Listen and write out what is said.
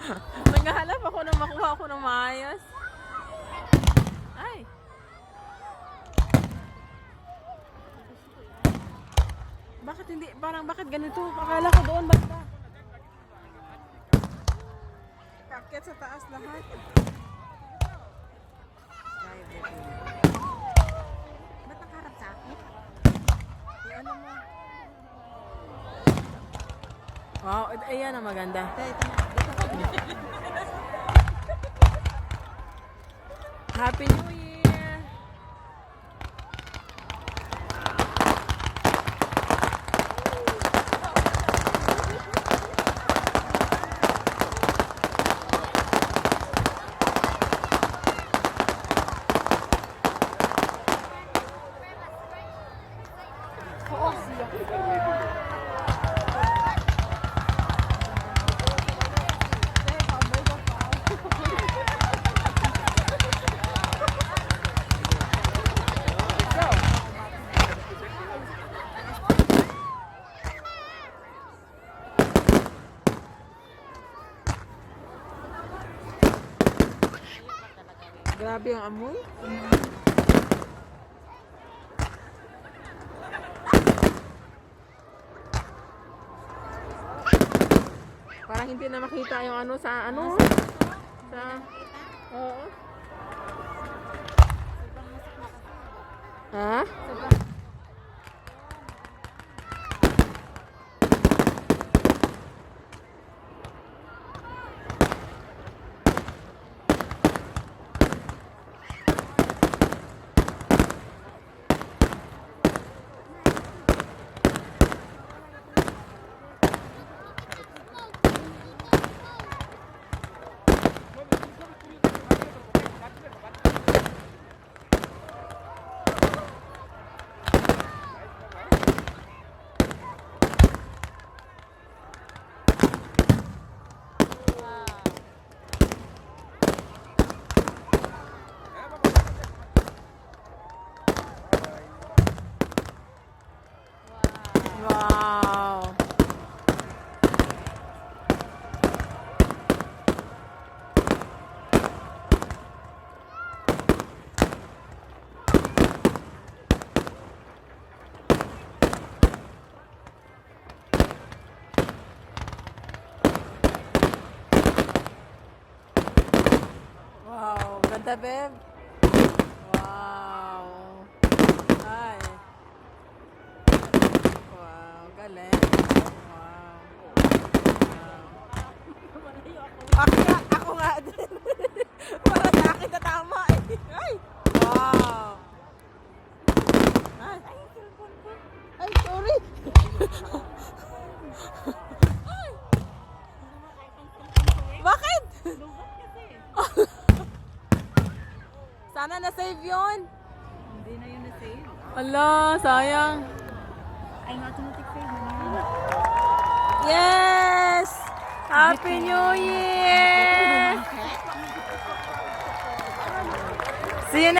Naghahanap ako nang makuha ako ng maayos. Ay. Bakit hindi? Parang bakit ganito? Akala ko doon basta. Paket sa taas lahat. Ba't nakaharap sa akin? Ano mo? Wow, ayan ang maganda. Ito na. Happy New Year! Grabe ang amoy. Parang hindi na makita yung ano sa ano. Sa oo. Ha? Wow. Wow, ganda, babe. Wow. Ay. Wow, galing. Wow. Ako nga din. Para sa akin na tama eh. Ay. Wow. Ay. Ay, sorry. Ay. Bakit? Sana na-save yun. Hindi na yun na-save. Ala, sayang. Ay, automatic save na. Yes! Happy New Year!